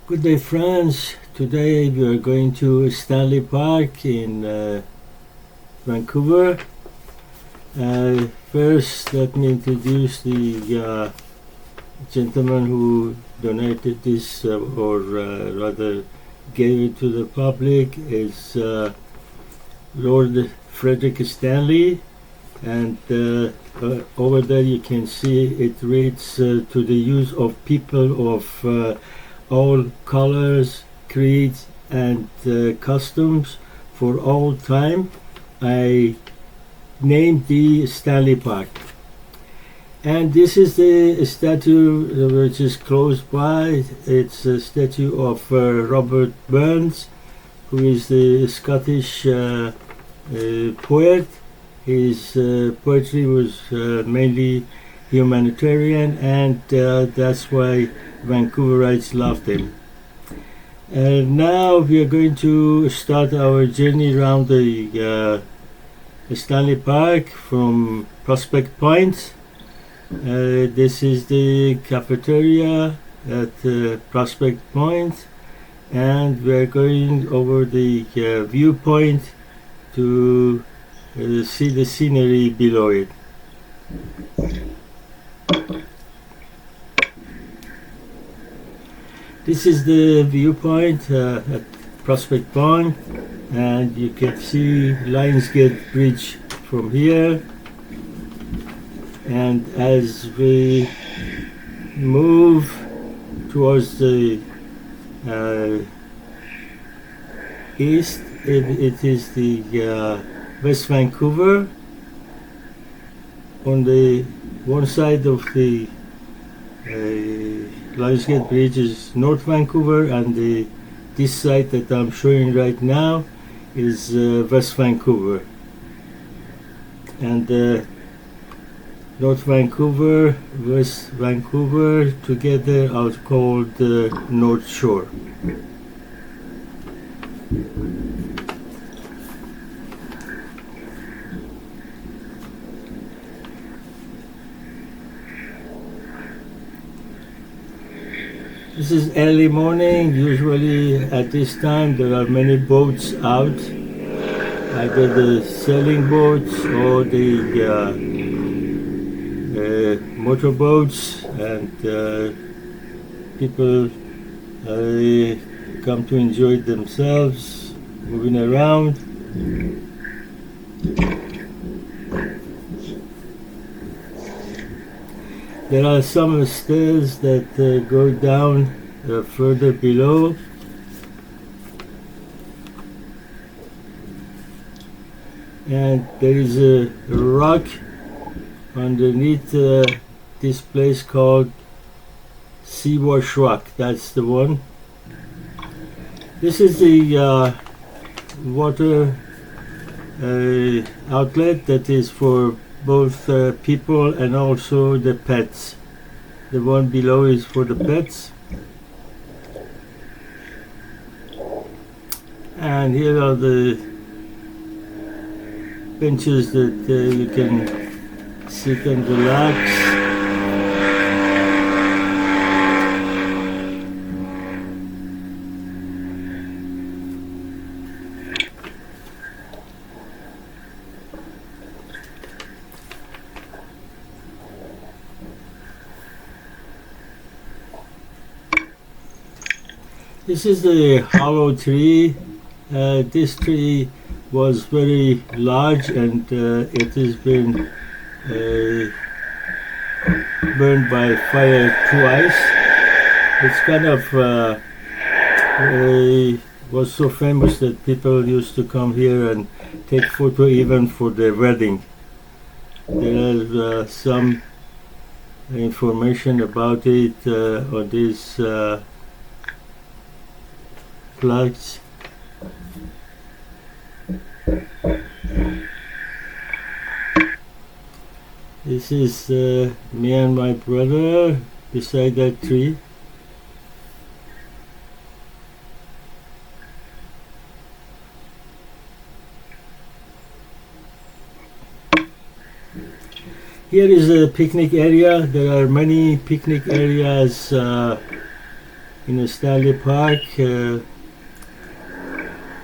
Good day, friends. Today we are going to Stanley Park in Vancouver. First, let me introduce the gentleman who donated this, or rather gave it to the public, is Lord Frederick Stanley. And over there you can see it reads to the use of people of all colors, creeds, and customs for all time. I named the Stanley Park. And this is the statue which is close by. It's a statue of Robert Burns, who is the Scottish poet. His poetry was mainly humanitarian, and that's why Vancouverites loved him. And now we are going to start our journey around the Stanley Park from Prospect Point. This is the cafeteria at Prospect Point, and we are going over the viewpoint to see the scenery below it. This is the viewpoint at Prospect Point, and you can see Lionsgate Bridge from here. And as we move towards the east, it is the West Vancouver. On the one side of the Lionsgate Bridge is North Vancouver, and this side that I'm showing right now is West Vancouver. And North Vancouver, West Vancouver together are called the North Shore. This is early morning. Usually at this time there are many boats out, either the sailing boats or the motorboats, and people come to enjoy themselves moving around. There are some stairs that go down further below. And there is a rock underneath this place called Seawash Rock. That's the one. This is the water outlet that is for both people and also the pets. The one below is for the pets. And here are the benches that you can sit and relax. This is the hollow tree. This tree was very large, and it has been burned by fire twice. It's kind of was so famous that people used to come here and take photo even for their wedding. There is some information about it on these flags. This is me and my brother beside that tree. Here is a picnic area. There are many picnic areas in Stanley Park.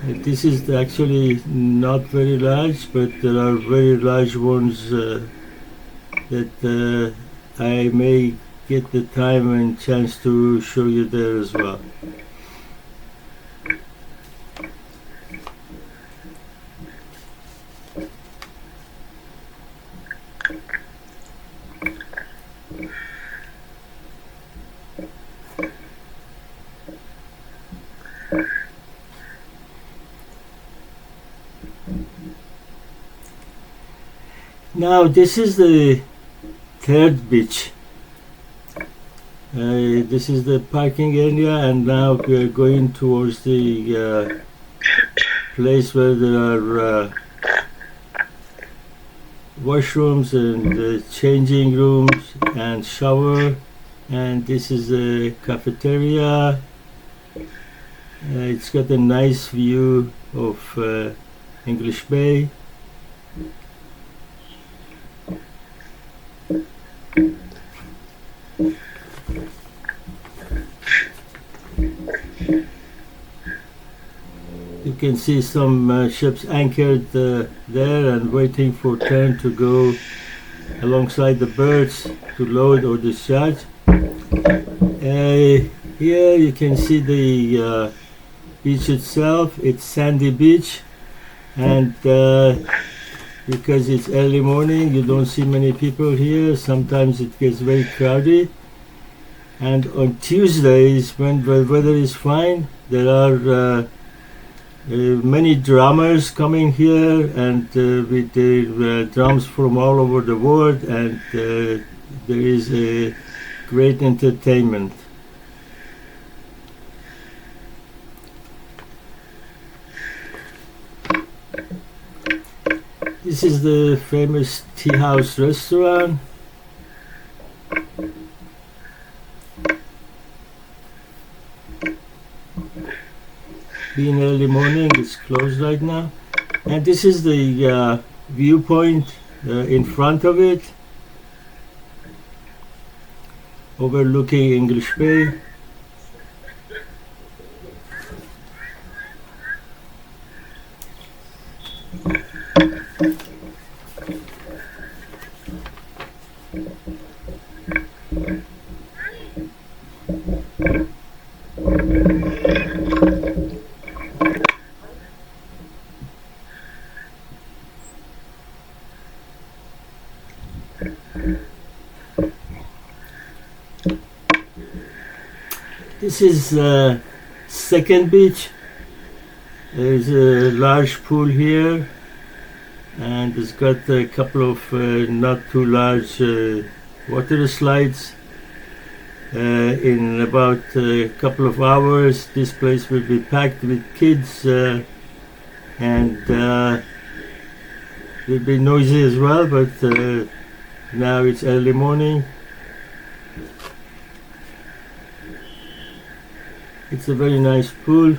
This is actually not very large, but there are very large ones that I may get the time and chance to show you there as well. Now this is the third beach. This is the parking area, and now we are going towards the place where there are washrooms and changing rooms and shower, and this is the cafeteria. It's got a nice view of English Bay. You can see some ships anchored there and waiting for turn to go alongside the berths to load or discharge. Here you can see the beach itself. It's sandy beach, and because it's early morning, you don't see many people here. Sometimes it gets very crowded. And on Tuesdays, when the weather is fine, there are many drummers coming here, and with their drums from all over the world, and there is a great entertainment. This is the famous Tea House restaurant. Being early morning, it's closed right now. And this is the viewpoint in front of it, overlooking English Bay. This is second beach. There's a large pool here, and it's got a couple of not too large water slides. In about a couple of hours, this place will be packed with kids, and will be noisy as well, but now it's early morning. It's a very nice pool.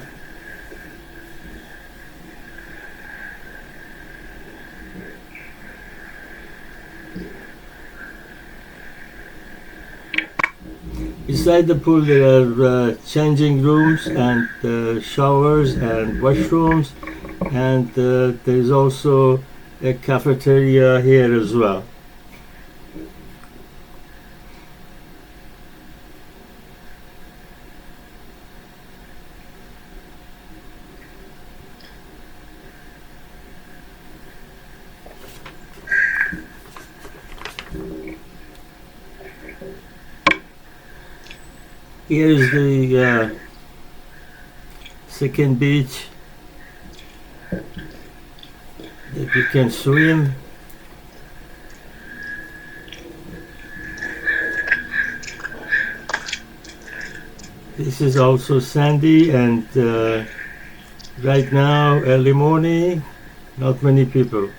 Beside the pool there are changing rooms and showers and washrooms, and there is also a cafeteria here as well. Here is the second beach that you can swim. This is also sandy, and right now, early morning, not many people.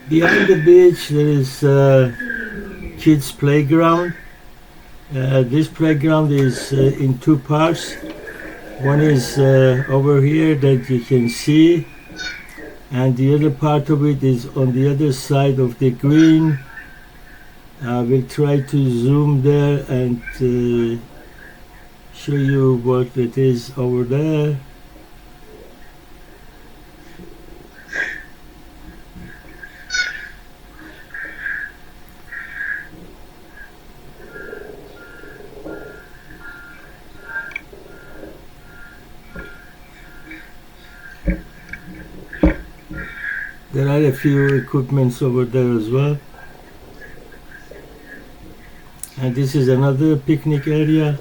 Behind the beach there is a kids playground. This playground is in two parts. One is over here that you can see, and the other part of it is on the other side of the green. I will try to zoom there and show you what it is over there. There are a few equipments over there as well. And this is another picnic area.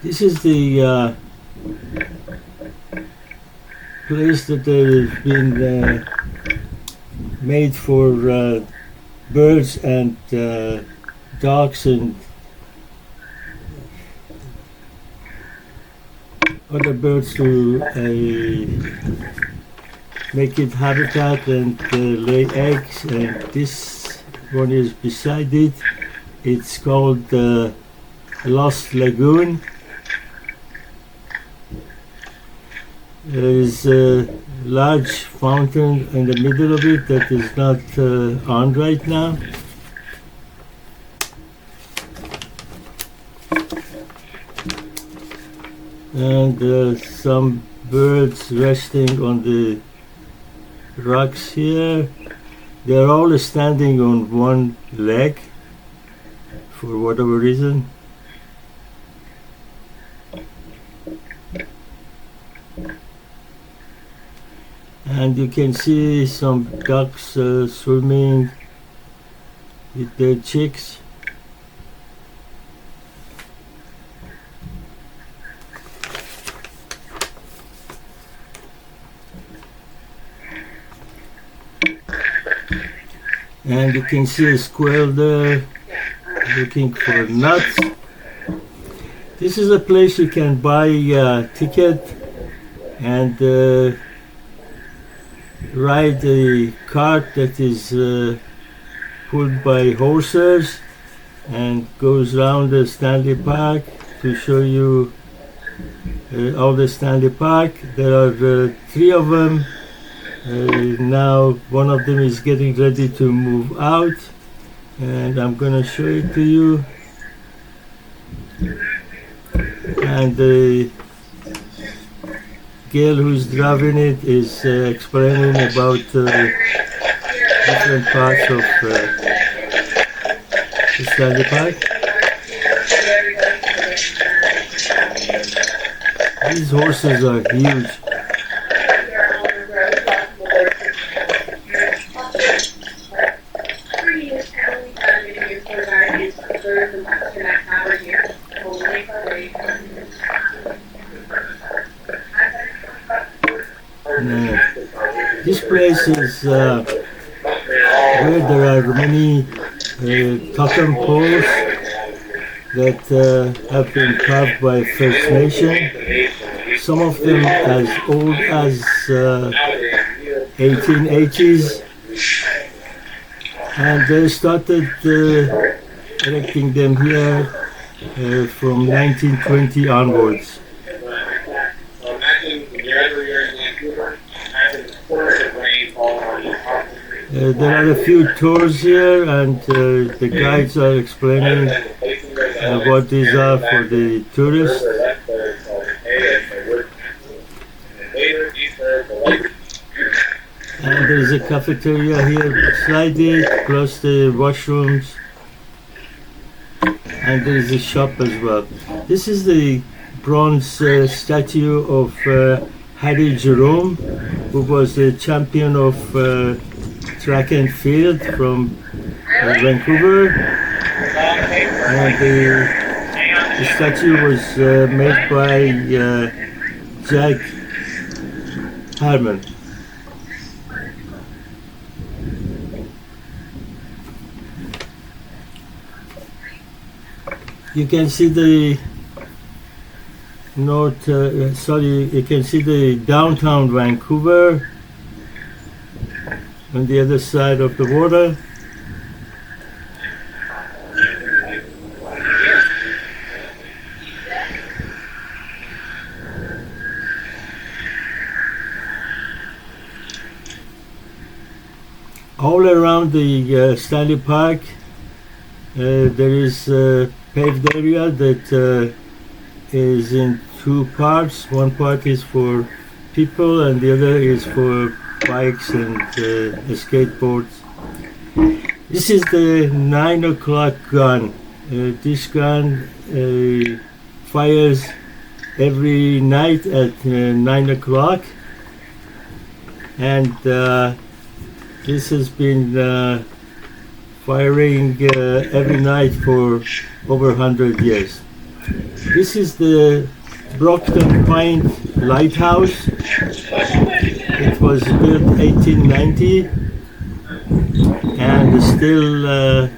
This is the place that has been made for birds and dogs and other birds to make it habitat and lay eggs. And this one is beside it. It's called Lost Lagoon. There is a large fountain in the middle of it that is not on right now. And some birds resting on the rocks here. They're all standing on one leg for whatever reason. And you can see some ducks swimming with their chicks. And you can see a squirrel there looking for nuts. This is a place you can buy a ticket and ride a cart that is pulled by horses and goes around the Stanley Park to show you all the Stanley Park. There are three of them. Now one of them is getting ready to move out, and I'm gonna show it to you. And the girl who's driving it is explaining about different parts of the Stanley Park. These horses are huge. This place is where there are many totem poles that have been carved by First Nation. Some of them as old as 1880s, and they started erecting them here from 1920 onwards. There are a few tours here, and the guides are explaining what these are for the tourists. And there is a cafeteria here beside it, plus the washrooms, and there is a shop as well. This is the bronze statue of Harry Jerome, who was the champion of track and field from Vancouver, and the statue was made by Jack Harmon. You can see the you can see the downtown Vancouver on the other side of the water. All around the Stanley Park there is a paved area that is in two parts. One part is for people and the other is for bikes and skateboards. This is the 9 o'clock gun. This gun fires every night at 9 o'clock, and this has been firing every night for over 100 years. This is the Brockton Point Lighthouse. It was built 1890 and is still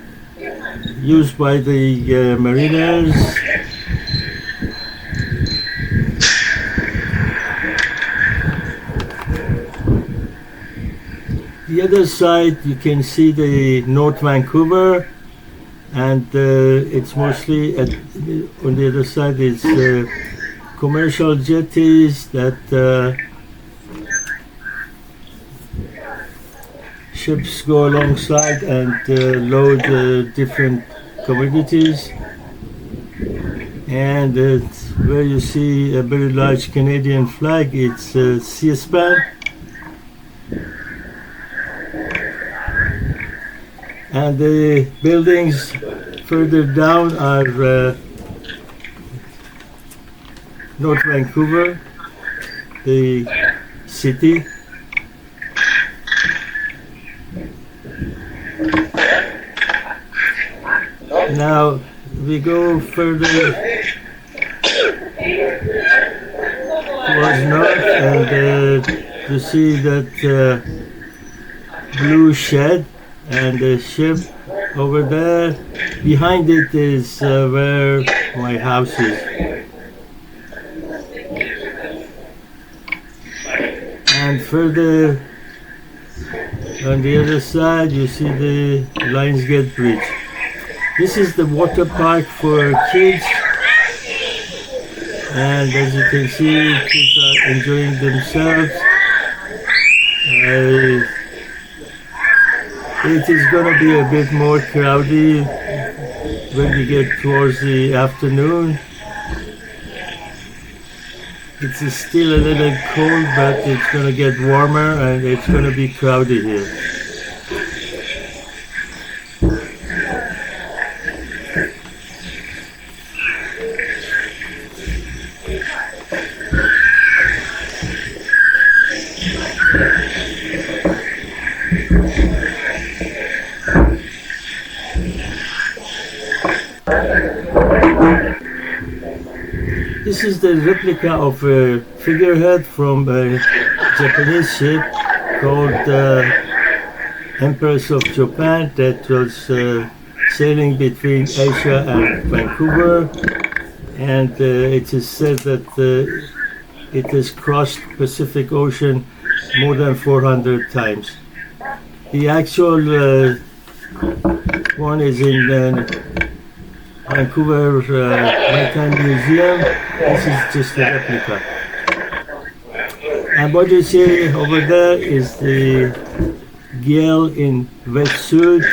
used by the mariners. The other side you can see the North Vancouver, and it's mostly on the other side is commercial jetties that ships go alongside and load different commodities. And where you see a very large Canadian flag, it's C-SPAN. And the buildings further down are North Vancouver, the city. Now we go further towards north, and you see that blue shed and the ship over there. Behind it is where my house is. And further on the other side you see the Lionsgate Bridge. This is the water park for kids, and as you can see, kids are enjoying themselves. It is going to be a bit more crowded when we get towards the afternoon. It's still a little cold, but it's going to get warmer and it's going to be crowded here. This is the replica of a figurehead from a Japanese ship called Empress of Japan that was sailing between Asia and Vancouver, and it is said that it has crossed Pacific Ocean more than 400 times. The actual one is in Vancouver Maritime Museum. This is just a replica. And what you see over there is the girl in wetsuit.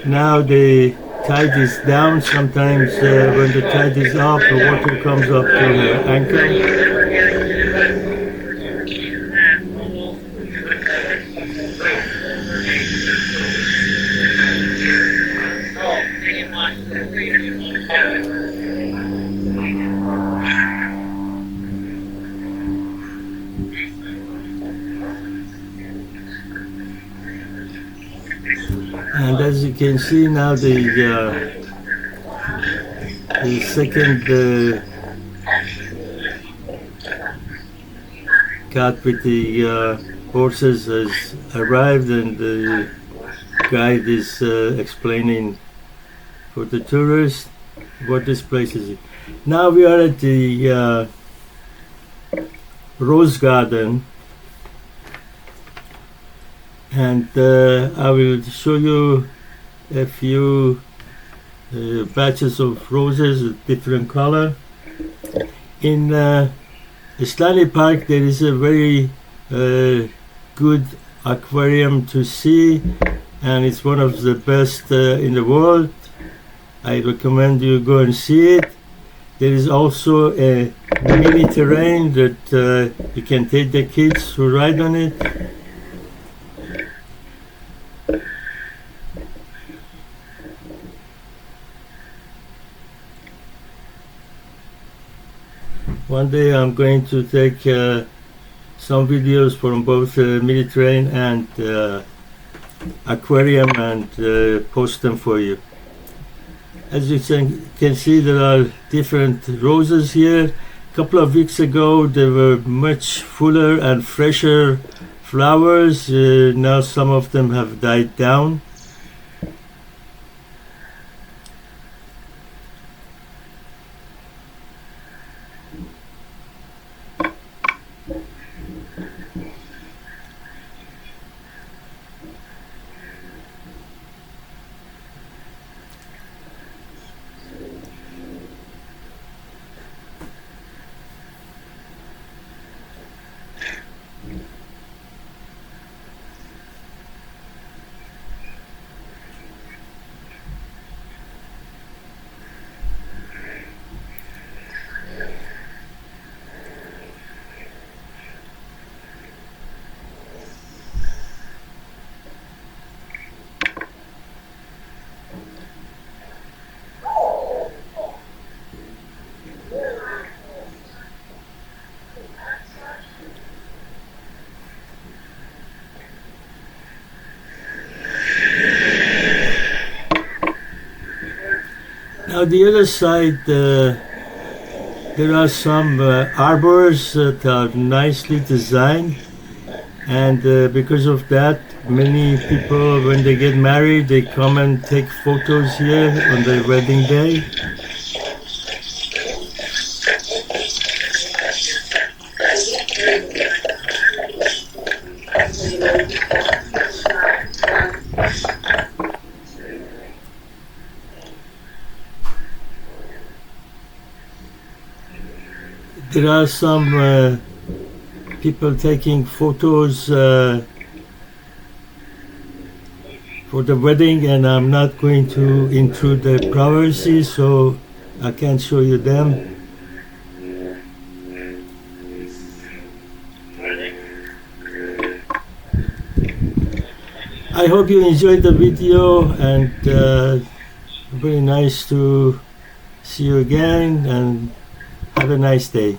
Now the tide is down. Sometimes when the tide is up, the water comes up to her ankle. And as you can see now, the second cart with the horses has arrived, and the guide is explaining for the tourists what this place is. Now we are at the Rose Garden, and I will show you a few batches of roses of different color. In Stanley Park there is a very good aquarium to see, and it's one of the best in the world. I recommend you go and see it. There is also a mini terrain that you can take the kids to ride on it. One day I'm going to take some videos from both mini terrain and aquarium and post them for you. As you can see, there are different roses here. A couple of weeks ago there were much fuller and fresher flowers. Now some of them have died down. Now the other side, there are some arbors that are nicely designed, and because of that, many people, when they get married, they come and take photos here on their wedding day. There are some people taking photos for the wedding, and I'm not going to intrude their privacy, so I can't show you them. I hope you enjoyed the video, and very nice to see you again, and have a nice day.